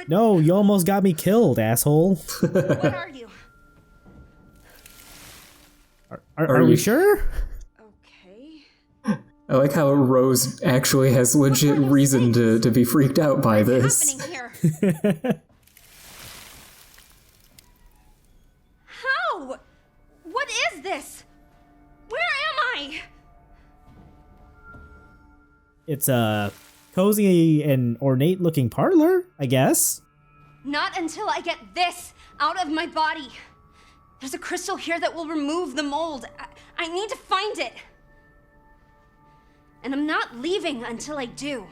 No, you almost got me killed, asshole. What are you? Are we sure? Okay. I like how Rose actually has legit reason to be freaked out by this. What's happening here? How? What is this? Where am I? It's a cozy and ornate looking parlor, I guess. Not until I get this out of my body. There's a crystal here that will remove the mold. I need to find it. And I'm not leaving until I do.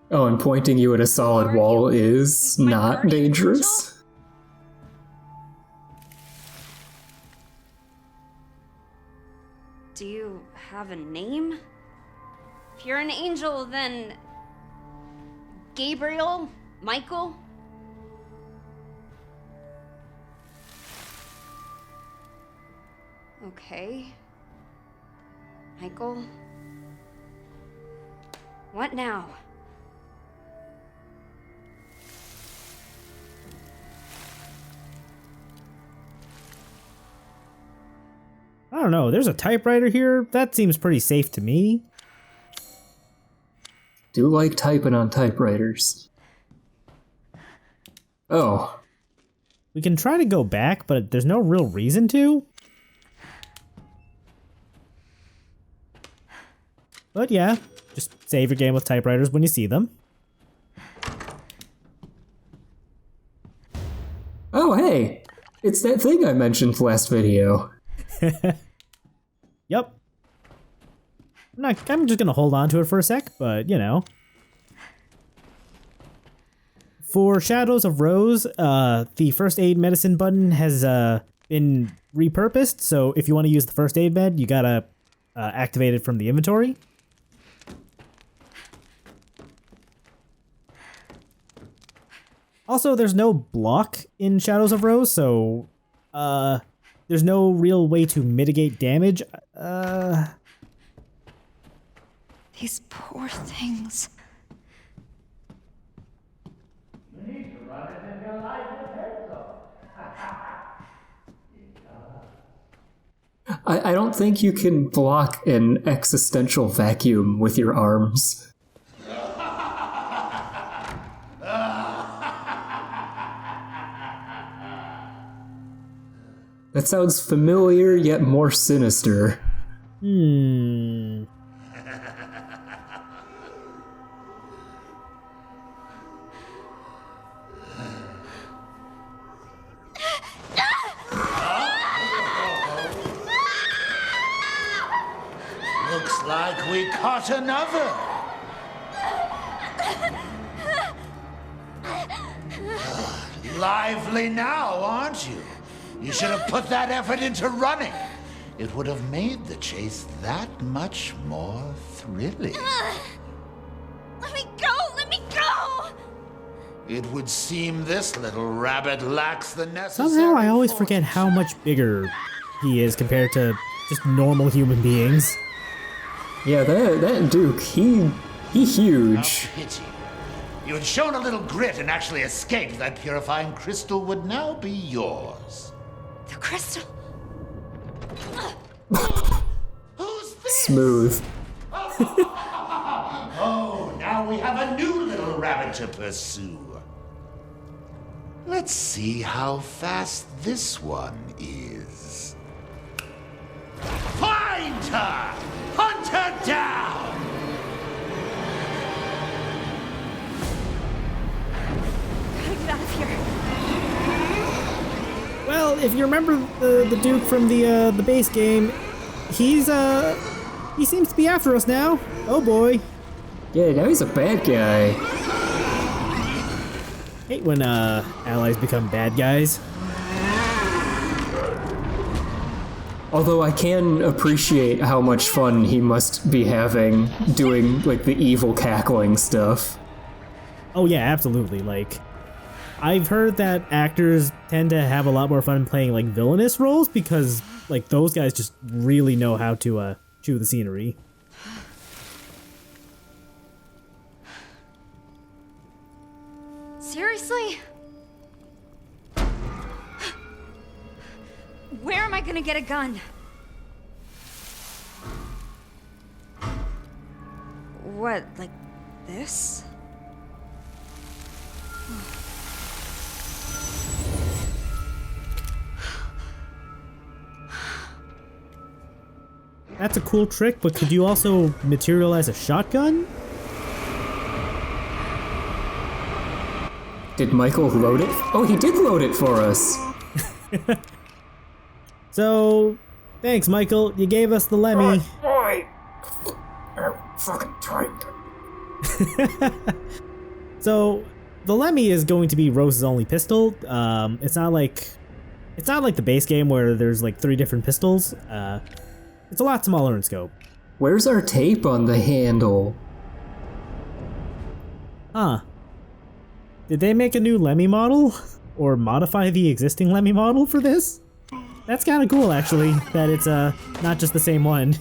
Oh, and pointing you at a solid wall is not dangerous? Do you have a name? If you're an angel, then Gabriel? Michael? Okay. Michael? What now? I don't know, there's a typewriter here? That seems pretty safe to me. Do like typing on typewriters. Oh. We can try to go back, but there's no real reason to. But yeah, just save your game with typewriters when you see them. Oh, hey! It's that thing I mentioned last video. Yep. I'm just gonna hold on to it for a sec, but you know. For Shadows of Rose, the first aid medicine button has been repurposed, so if you want to use the first aid med, you gotta activate it from the inventory. Also, there's no block in Shadows of Rose, so there's no real way to mitigate damage. These poor things. You need to run it in your life with heads up. I don't think you can block an existential vacuum with your arms. That sounds familiar, yet more sinister. Looks like we caught another. Lively now, aren't you? You should have put that effort into running. It would have made the chase that much more thrilling. Let me go! Let me go! It would seem this little rabbit lacks the necessary... Somehow I always forget how much bigger he is compared to just normal human beings. Yeah, that Duke, he huge. How pity. You had shown a little grit and actually escaped, that purifying crystal would now be yours. The crystal. Who's this? Smooth. Oh, now we have a new little rabbit to pursue. Let's see how fast this one is. Find her! Hunt her down! Gotta get out of here. Well, if you remember the Duke from the base game, he seems to be after us now. Oh boy. Yeah, now he's a bad guy. Hate when allies become bad guys. Although I can appreciate how much fun he must be having doing, like, the evil cackling stuff. Oh yeah, absolutely. Like, I've heard that actors tend to have a lot more fun playing like villainous roles because like those guys just really know how to chew the scenery. Where am I gonna get a gun? What, like this? That's a cool trick, but could you also materialize a shotgun? Did Michael load it? Oh, he did load it for us. So, thanks, Michael. You gave us the Lemmy. Boy, I'm fucking trying to. So, the Lemmy is going to be Rose's only pistol. It's not like the base game where there's like 3 different pistols. It's a lot smaller in scope. Where's our tape on the handle? Huh. Did they make a new Lemmy model? Or modify the existing Lemmy model for this? That's kind of cool, actually, that it's not just the same one.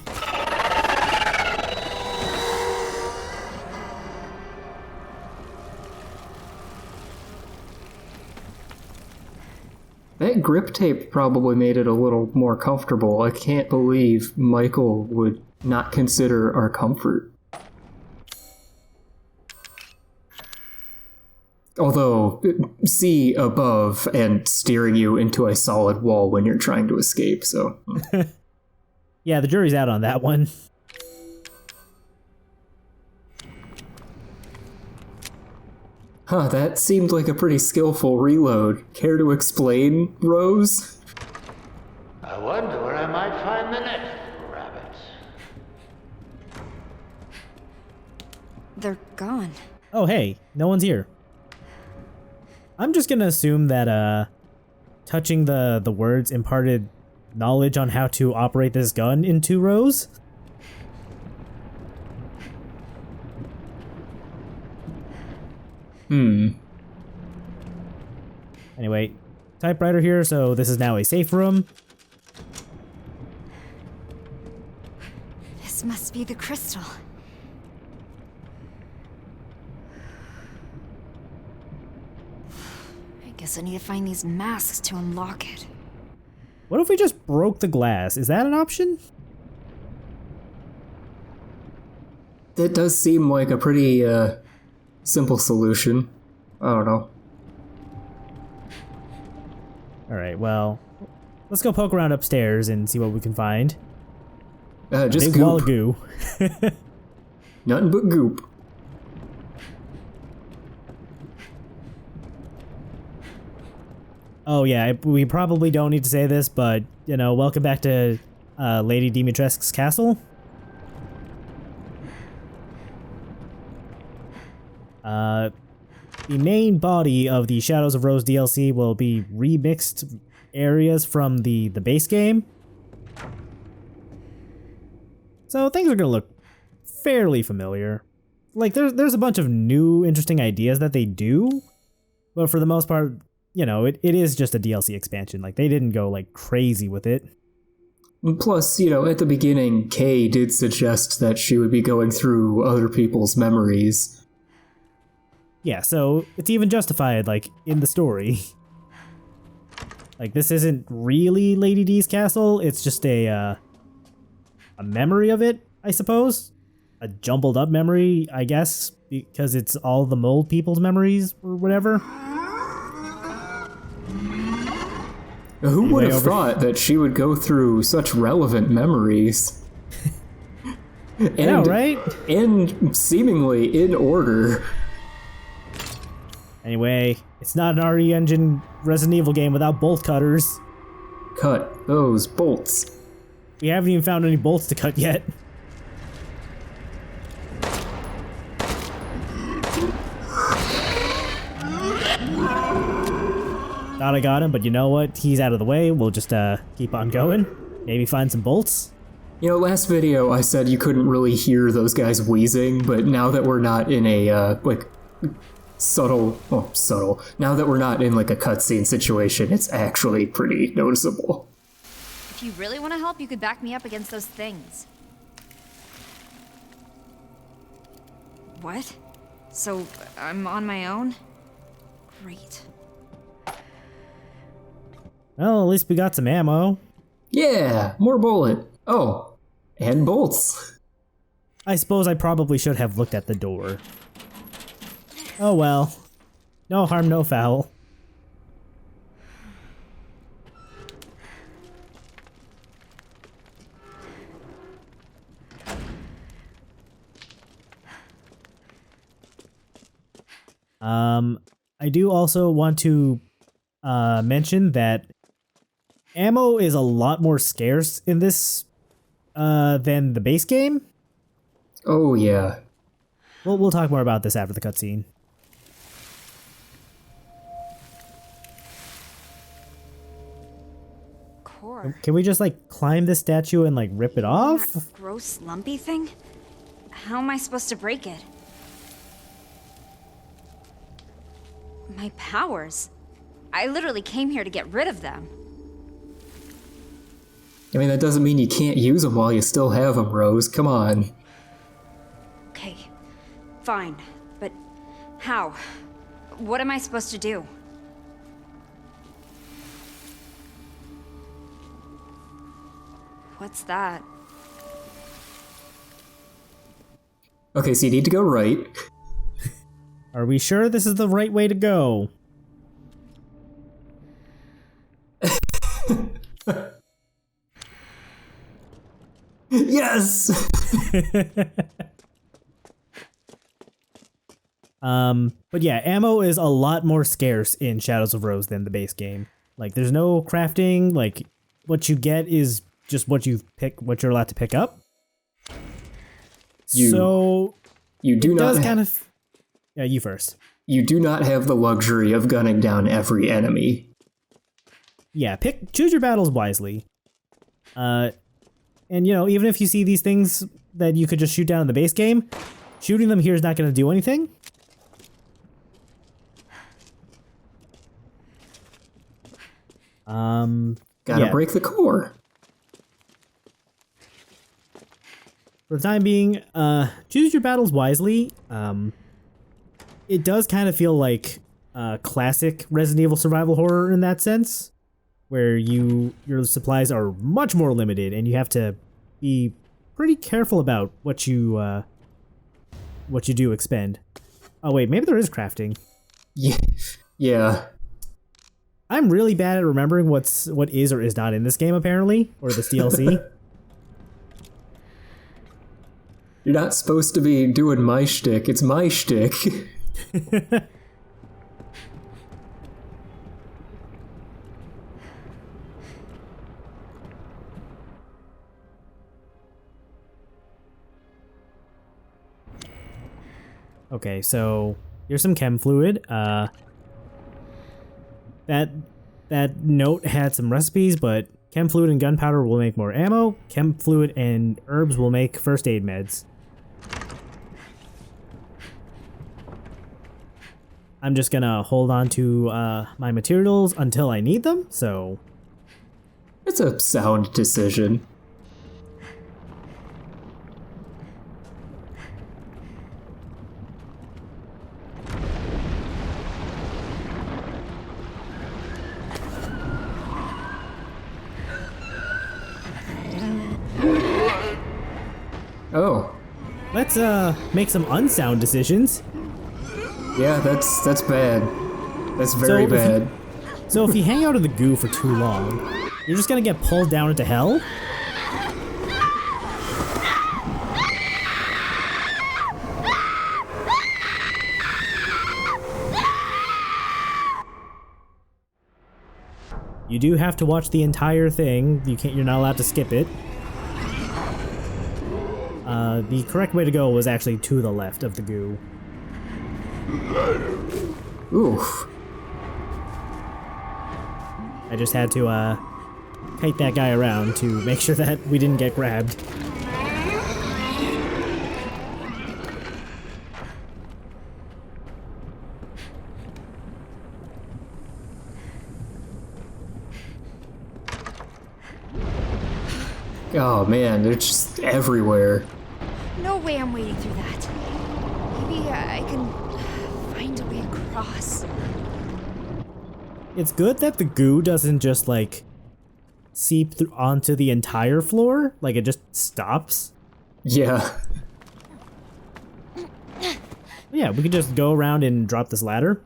That grip tape probably made it a little more comfortable. I can't believe Michael would not consider our comfort. Although, see above and steering you into a solid wall when you're trying to escape, so... Yeah, the jury's out on that one. Huh, that seemed like a pretty skillful reload. Care to explain, Rose? I wonder where I might find the next rabbit. They're gone. Oh, hey, no one's here. I'm just gonna assume that, touching the words imparted knowledge on how to operate this gun into Rose. Anyway, typewriter here, so this is now a safe room. This must be the crystal. I guess I need to find these masks to unlock it. What if we just broke the glass? Is that an option? That does seem like a pretty, simple solution. I don't know. Alright, well, let's go poke around upstairs and see what we can find. Just Big wall of goop. goo. Nothing but goop. Oh yeah, we probably don't need to say this, but, you know, welcome back to Lady Dimitrescu's castle. The main body of the Shadows of Rose DLC will be remixed areas from the base game. So things are gonna look fairly familiar. Like, there's a bunch of new interesting ideas that they do, but for the most part, you know, it is just a DLC expansion. Like, they didn't go, like, crazy with it. Plus, you know, at the beginning, Kay did suggest that she would be going through other people's memories. Yeah, so it's even justified, like, in the story. Like, this isn't really Lady D's castle, it's just a memory of it, I suppose? A jumbled up memory, I guess, because it's all the mold people's memories, or whatever. Who would have thought that she would go through such relevant memories? I know, right? And seemingly in order. Anyway, it's not an RE Engine Resident Evil game without bolt cutters. Cut those bolts. We haven't even found any bolts to cut yet. Thought I got him, but you know what? He's out of the way. We'll just keep on going. Maybe find some bolts. You know, last video I said you couldn't really hear those guys wheezing, but now that we're not in a, like, subtle. Now that we're not in, like, a cutscene situation, it's actually pretty noticeable. If you really want to help, you could back me up against those things. What? So, I'm on my own? Great. Well, at least we got some ammo. Yeah, more bullet. Oh, and bolts. I suppose I probably should have looked at the door. Oh well. No harm, no foul. I do also want to mention that ammo is a lot more scarce in this than the base game. Oh yeah. We'll talk more about this after the cutscene. Core. Can we just like climb this statue and like rip it off? That gross lumpy thing? How am I supposed to break it? My powers. I literally came here to get rid of them. I mean, that doesn't mean you can't use them while you still have them, Rose. Come on. Okay, fine. But how? What am I supposed to do? What's that? Okay, so you need to go right. Are we sure this is the right way to go? Yes! But yeah, ammo is a lot more scarce in Shadows of Rose than the base game. Like, there's no crafting. Like, what you get is just what you're allowed to pick up. So You do it not does kind of. Yeah, you first. You do not have the luxury of gunning down every enemy. Yeah, choose your battles wisely. And you know, even if you see these things that you could just shoot down in the base game, shooting them here is not going to do anything. Gotta yeah. break the core. For the time being, choose your battles wisely. It does kind of feel like classic Resident Evil survival horror in that sense, where your supplies are much more limited and you have to be pretty careful about what you do expend. Oh wait, maybe there is crafting. Yeah. I'm really bad at remembering what is or is not in this game apparently, or this DLC. You're not supposed to be doing my shtick. It's my shtick. Okay, so here's some chem fluid. That note had some recipes, but chem fluid and gunpowder will make more ammo. Chem fluid and herbs will make first aid meds. I'm just gonna hold on to my materials until I need them, so... It's a sound decision. Oh. Let's make some unsound decisions. Yeah, that's bad. That's very So if you- bad. So if you hang out in the goo for too long, you're just gonna get pulled down into hell? You do have to watch the entire thing. You're not allowed to skip it. The correct way to go was actually to the left of the goo. Oof. I just had to kite that guy around to make sure that we didn't get grabbed. Oh man, they're just everywhere. No way I'm wading through that. Maybe I can find a way across. it's good that the goo doesn't just like seep through onto the entire floor. Like it just stops. Yeah. Yeah, we can just go around and drop this ladder.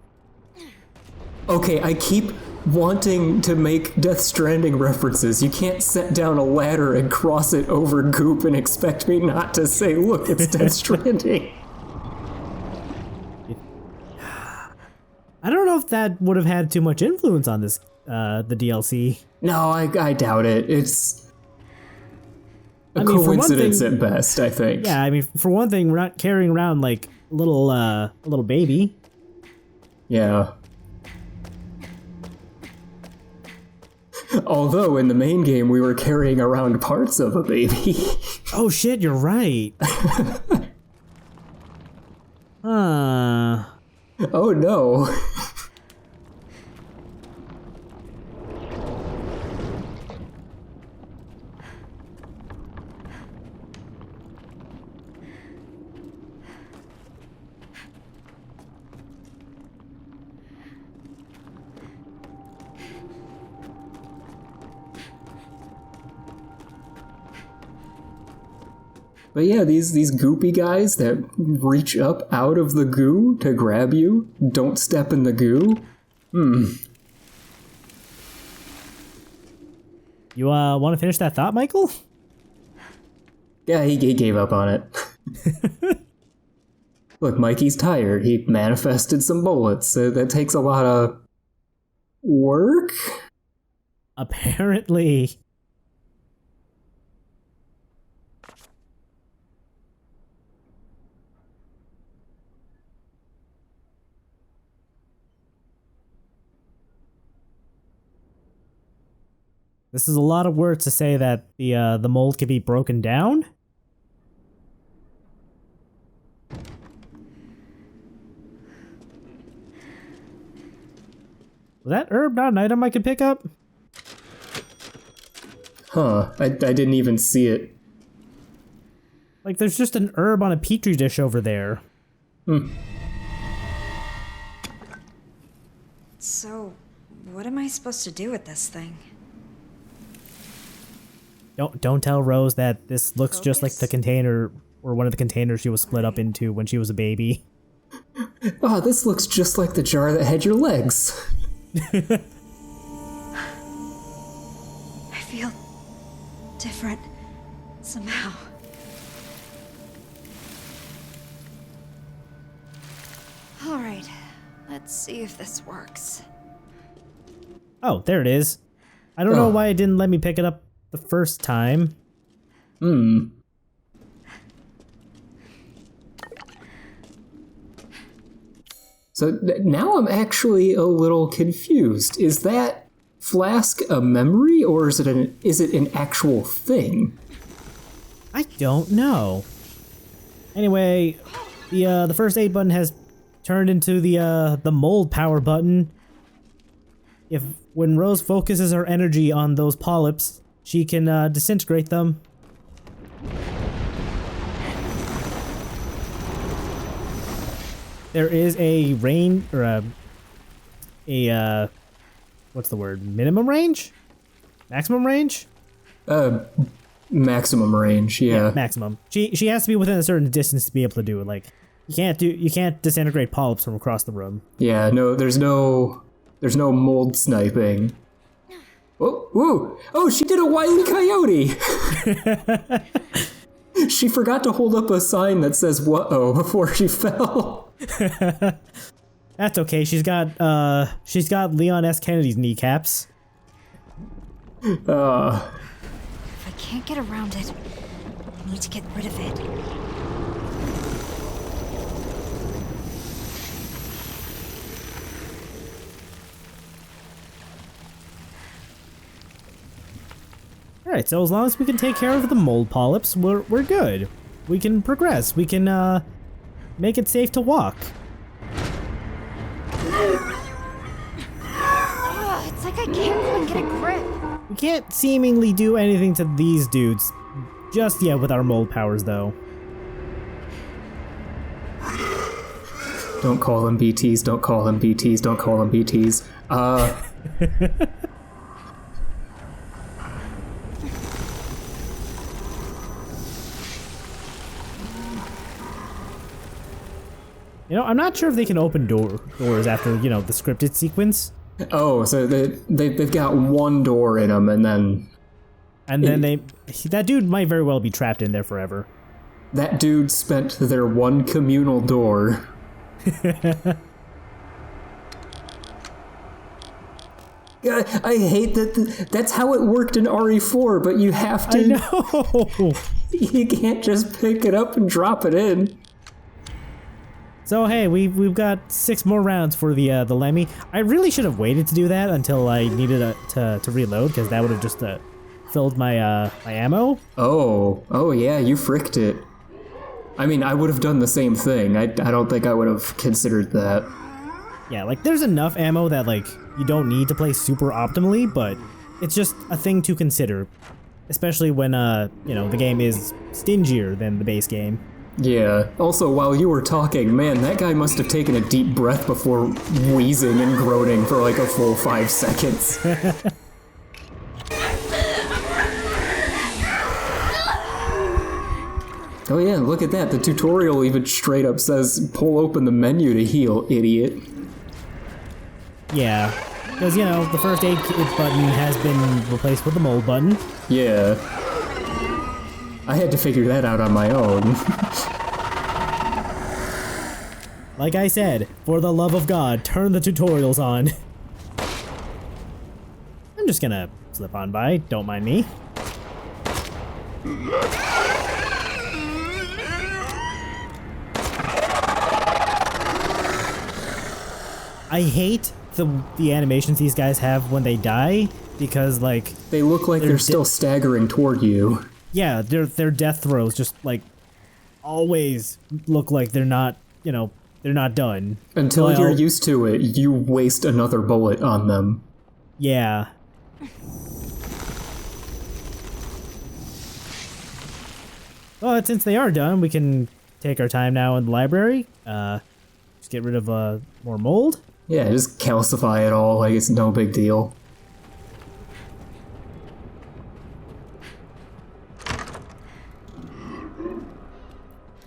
Okay, I keep wanting to make Death Stranding references. You can't set down a ladder and cross it over goop and expect me not to say, look, it's Death Stranding. I don't know if that would have had too much influence on this, the DLC. No, I doubt it. It's a for one coincidence thing- at best, I think. Yeah, I mean, for one thing, we're not carrying around like a little baby. Yeah. Although in the main game we were carrying around parts of a baby. Oh shit, you're right. Oh no. But yeah, these goopy guys that reach up out of the goo to grab you, don't step in the goo. You want to finish that thought, Michael? Yeah, he gave up on it. Look, Mikey's tired. He manifested some bullets, so that takes a lot of work? Apparently. This is a lot of work to say that the mold can be broken down. Was that herb not an item I could pick up? Huh, I didn't even see it. Like, there's just an herb on a petri dish over there. So, what am I supposed to do with this thing? Don't tell Rose that this looks just like the Focus? container, or one of the containers she was split up into when she was a baby. Oh, this looks just like the jar that had your legs. I feel different somehow. All right, let's see if this works. Oh, there it is. I don't know Oh. why it didn't let me pick it up the first time. So now I'm actually a little confused. Is that flask a memory, or is it an actual thing? I don't know. Anyway, the first aid button has turned into the mold power button. When Rose focuses her energy on those polyps, she can disintegrate them. There is a range, or a what's the word? Minimum range? Maximum range? Maximum range, yeah. Maximum. She has to be within a certain distance to be able to do it. Like, you can't disintegrate polyps from across the room. Yeah, no, there's no mold sniping. Oh, ooh. Oh, she did a Wile E. Coyote! She forgot to hold up a sign that says "Whoa" before she fell. That's okay. She's got Leon S. Kennedy's kneecaps. If I can't get around it, I need to get rid of it. Alright, so as long as we can take care of the mold polyps, we're good. We can progress. We can make it safe to walk. It's like I can't even get a grip. We can't seemingly do anything to these dudes just yet with our mold powers, though. Don't call them BTs, don't call them BTs, don't call them BTs. You know, I'm not sure if they can open doors after, you know, the scripted sequence. Oh, so they've got one door in them, and then that dude might very well be trapped in there forever. that dude spent their one communal door. I hate that. That's how it worked in RE4, but you have to. I know. You can't just pick it up and drop it in. So hey, we've got 6 more rounds for the Lemmy. I really should have waited to do that until I needed to reload, because that would have just filled my my ammo. Oh yeah, you fricked it. I mean, I would have done the same thing. I don't think I would have considered that. Yeah, like there's enough ammo that like you don't need to play super optimally, but it's just a thing to consider, especially when you know, the game is stingier than the base game. Yeah. Also, while you were talking, man, that guy must have taken a deep breath before wheezing and groaning for like a full 5 seconds. Oh yeah, look at that. The tutorial even straight up says, pull open the menu to heal, idiot. Yeah, because, you know, the first aid kit button has been replaced with the mold button. Yeah. I had to figure that out on my own. Like I said, for the love of God, turn the tutorials on. I'm just gonna slip on by, don't mind me. I hate the animations these guys have when they die, because like They look like they're still staggering toward you. yeah, their death throws just like always look like they're not, you know, they're not done. Until Well, you're used to it, you waste another bullet on them. Yeah. Well, since they are done, we can take our time now in the library. Just get rid of more mold. Yeah, just calcify it all like it's no big deal.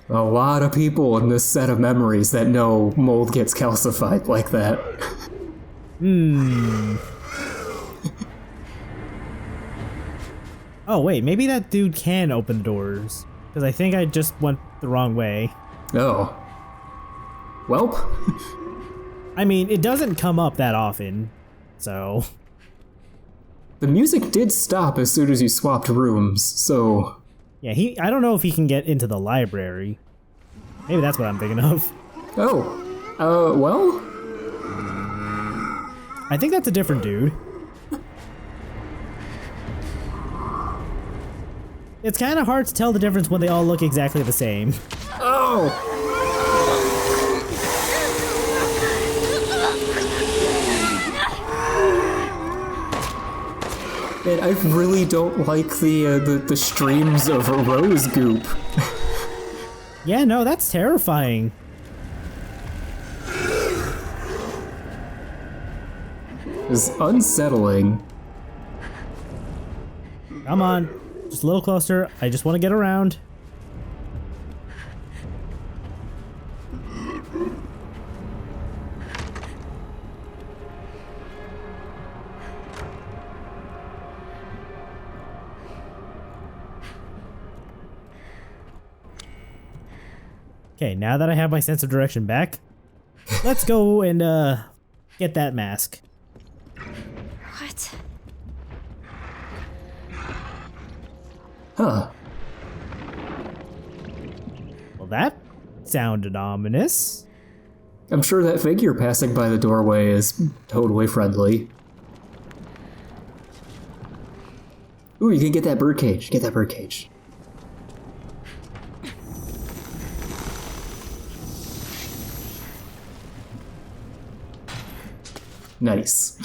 A lot of people in this set of memories that know mold gets calcified like that. Oh wait, maybe that dude can open the doors, because I think I just went the wrong way. Oh. Welp. I mean, it doesn't come up that often, so... The music did stop as soon as you swapped rooms, so... Yeah, I don't know if he can get into the library. Maybe that's what I'm thinking of. Oh. Well? I think that's a different dude. It's kind of hard to tell the difference when they all look exactly the same. Oh! Man, I really don't like the streams of rose goop. Yeah, no, that's terrifying. It's unsettling. Come on, just a little closer. I just want to get around. Okay, now that I have my sense of direction back, let's go and get that mask. What? Huh. Well, that sounded ominous. I'm sure that figure passing by the doorway is totally friendly. Ooh, you can get that birdcage. Get that birdcage. Nice.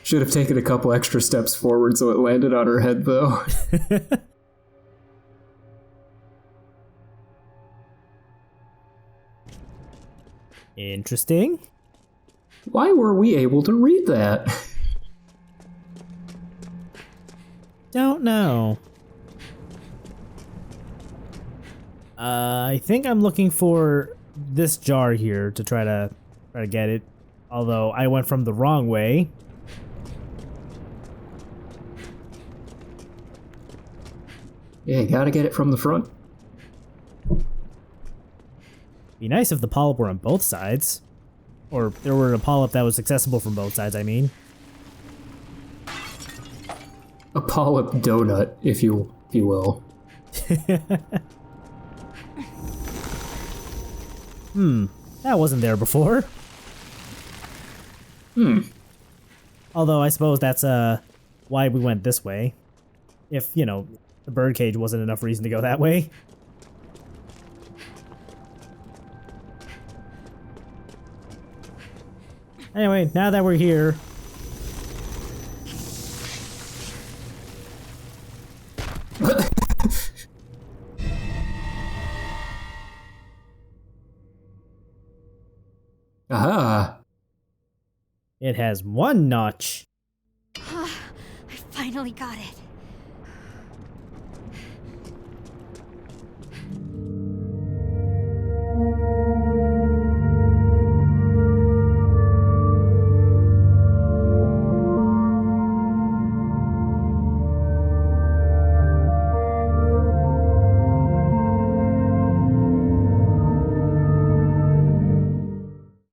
Should have taken a couple extra steps forward so it landed on her head, though. Interesting. Why were we able to read that? Don't know. I think I'm looking for this jar here to try to get it. Although I went from the wrong way. Yeah, you gotta get it from the front. Be nice if the polyp were on both sides. Or there were a polyp that was accessible from both sides, I mean. A polyp donut, if you will. That wasn't there before. Although I suppose that's why we went this way. If, you know, the birdcage wasn't enough reason to go that way. Anyway, now that we're here... Aha! It has one notch. I finally got it.